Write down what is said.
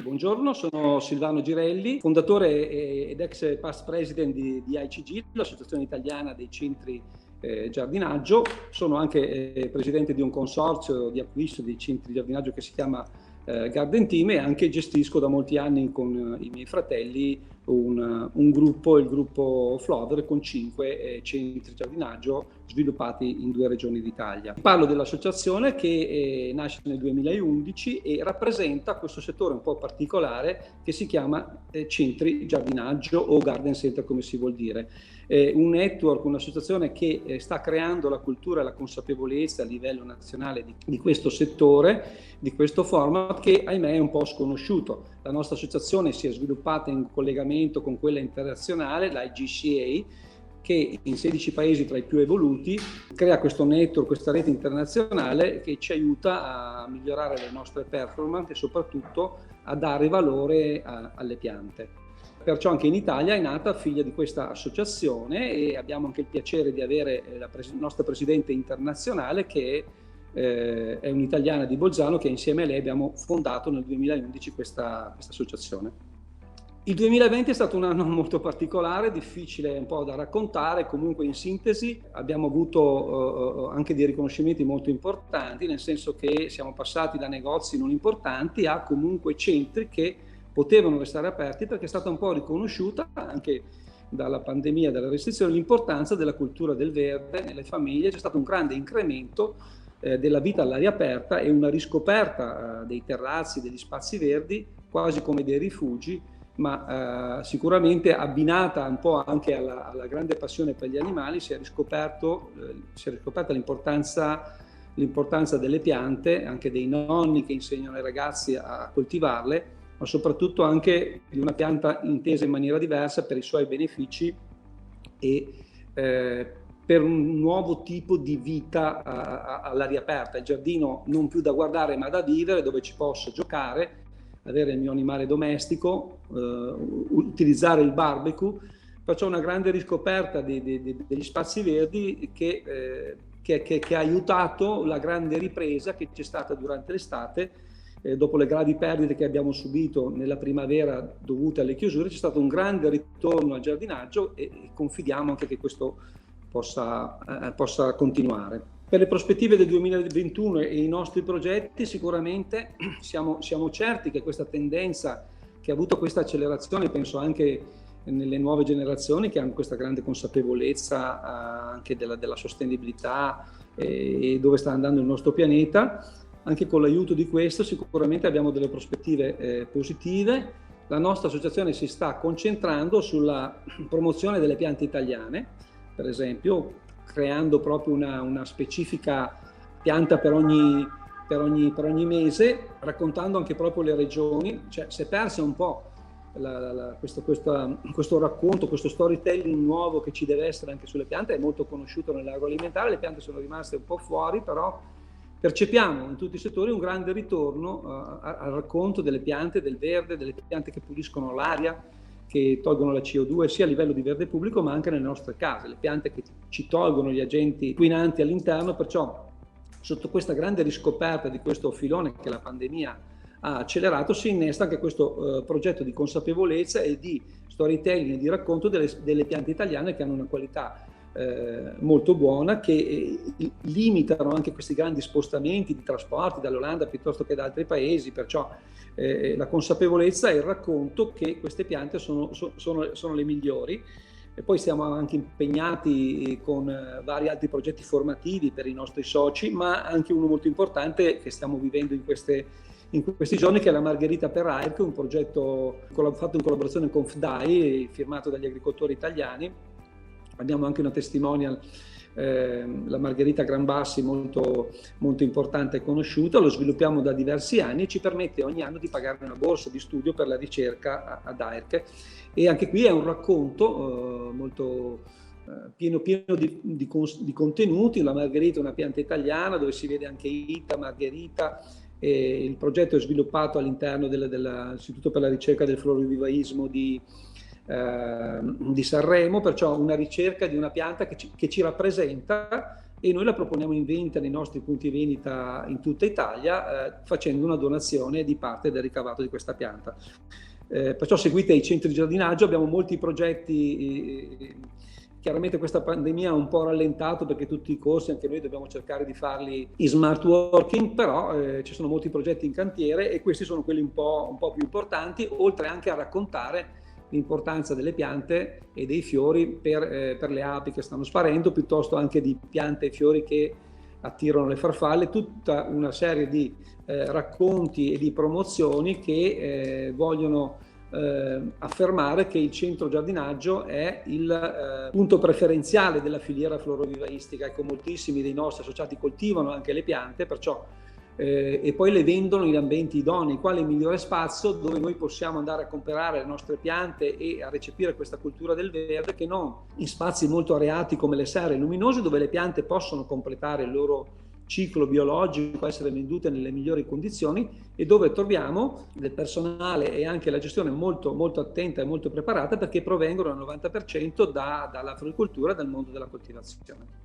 Buongiorno, sono Silvano Girelli, fondatore ed ex past president di ICG, l'Associazione Italiana dei Centri Giardinaggio. Sono anche presidente di un consorzio di acquisto dei centri di giardinaggio che si chiama Garden Team, e anche gestisco da molti anni con i miei fratelli un gruppo, il gruppo Flower, con 5 centri giardinaggio sviluppati in 2 regioni d'Italia. Parlo dell'associazione che nasce nel 2011 e rappresenta questo settore un po' particolare che si chiama centri giardinaggio o garden center, come si vuol dire. Un network, un'associazione che sta creando la cultura e la consapevolezza a livello nazionale di questo settore, di questo format che ahimè è un po' sconosciuto. La nostra associazione si è sviluppata in collegamento con quella internazionale, l'IGCA, che in 16 paesi tra i più evoluti crea questo network, questa rete internazionale che ci aiuta a migliorare le nostre performance e soprattutto a dare valore alle piante. Perciò anche in Italia è nata figlia di questa associazione, e abbiamo anche il piacere di avere la nostra presidente internazionale, che è un'italiana di Bolzano, che insieme a lei abbiamo fondato nel 2011 questa associazione. Il 2020 è stato un anno molto particolare, difficile un po' da raccontare. Comunque, in sintesi, abbiamo avuto anche dei riconoscimenti molto importanti, nel senso che siamo passati da negozi non importanti a comunque centri che potevano restare aperti, perché è stata un po' riconosciuta anche dalla pandemia, dalle restrizioni, l'importanza della cultura del verde nelle famiglie. C'è stato un grande incremento della vita all'aria aperta e una riscoperta dei terrazzi, degli spazi verdi, quasi come dei rifugi, ma sicuramente abbinata un po' anche alla grande passione per gli animali. Si è riscoperta l'importanza delle piante, anche dei nonni che insegnano ai ragazzi a coltivarle, ma soprattutto anche di una pianta intesa in maniera diversa per i suoi benefici e per un nuovo tipo di vita all'aria aperta. Il giardino non più da guardare ma da vivere, dove ci posso giocare, avere il mio animale domestico, utilizzare il barbecue. Perciò una grande riscoperta degli spazi verdi che ha aiutato la grande ripresa che c'è stata durante l'estate. Dopo le gravi perdite che abbiamo subito nella primavera dovute alle chiusure, c'è stato un grande ritorno al giardinaggio e confidiamo anche che questo possa continuare. Per le prospettive del 2021 e i nostri progetti, sicuramente siamo certi che questa tendenza che ha avuto questa accelerazione, penso anche nelle nuove generazioni che hanno questa grande consapevolezza anche della sostenibilità e dove sta andando il nostro pianeta, anche con l'aiuto di questo sicuramente abbiamo delle prospettive positive. La nostra associazione si sta concentrando sulla promozione delle piante italiane, per esempio creando proprio una specifica pianta per ogni mese, raccontando anche proprio le regioni. Cioè, si è persa un po' questo racconto, questo storytelling nuovo che ci deve essere anche sulle piante. È molto conosciuto nell'agroalimentare, le piante sono rimaste un po' fuori, però percepiamo in tutti i settori un grande ritorno al racconto delle piante, del verde, delle piante che puliscono l'aria, che tolgono la CO2 sia a livello di verde pubblico ma anche nelle nostre case, le piante che ci tolgono gli agenti inquinanti all'interno. Perciò sotto questa grande riscoperta di questo filone che la pandemia ha accelerato, si innesta anche questo progetto di consapevolezza e di storytelling e di racconto delle piante italiane, che hanno una qualità molto buona, che limitano anche questi grandi spostamenti di trasporti dall'Olanda piuttosto che da altri paesi. Perciò la consapevolezza e il racconto che queste piante sono le migliori. E poi siamo anche impegnati con vari altri progetti formativi per i nostri soci, ma anche uno molto importante che stiamo vivendo in questi giorni, che è la Margherita per AIRC, un progetto fatto in collaborazione con FDAI, firmato dagli agricoltori italiani. Abbiamo anche una testimonial, la Margherita Granbassi, molto, molto importante e conosciuta. Lo sviluppiamo da diversi anni e ci permette ogni anno di pagare una borsa di studio per la ricerca ad AIRC. E anche qui è un racconto molto pieno di contenuti. La Margherita è una pianta italiana dove si vede anche Ita, Margherita. Il progetto è sviluppato all'interno dell'Istituto per la ricerca del florovivaismo di Sanremo, perciò una ricerca di una pianta che ci rappresenta e noi la proponiamo in vendita nei nostri punti vendita in tutta Italia, facendo una donazione di parte del ricavato di questa pianta. Perciò seguite i centri di giardinaggio, abbiamo molti progetti. Chiaramente questa pandemia ha un po' rallentato perché tutti i corsi, anche noi dobbiamo cercare di farli in smart working, però ci sono molti progetti in cantiere e questi sono quelli un po' più importanti, oltre anche a raccontare l'importanza delle piante e dei fiori per le api che stanno sparendo, piuttosto anche di piante e fiori che attirano le farfalle, tutta una serie di racconti e di promozioni che vogliono affermare che il centro giardinaggio è il punto preferenziale della filiera florovivaistica. Ecco, moltissimi dei nostri associati coltivano anche le piante, perciò e poi le vendono in ambienti idonei. Quale migliore spazio dove noi possiamo andare a comprare le nostre piante e a recepire questa cultura del verde che non in spazi molto areati come le serre luminose, dove le piante possono completare il loro ciclo biologico, essere vendute nelle migliori condizioni, e dove troviamo del personale e anche la gestione molto, molto attenta e molto preparata, perché provengono al 90% dalla floricoltura e dal mondo della coltivazione.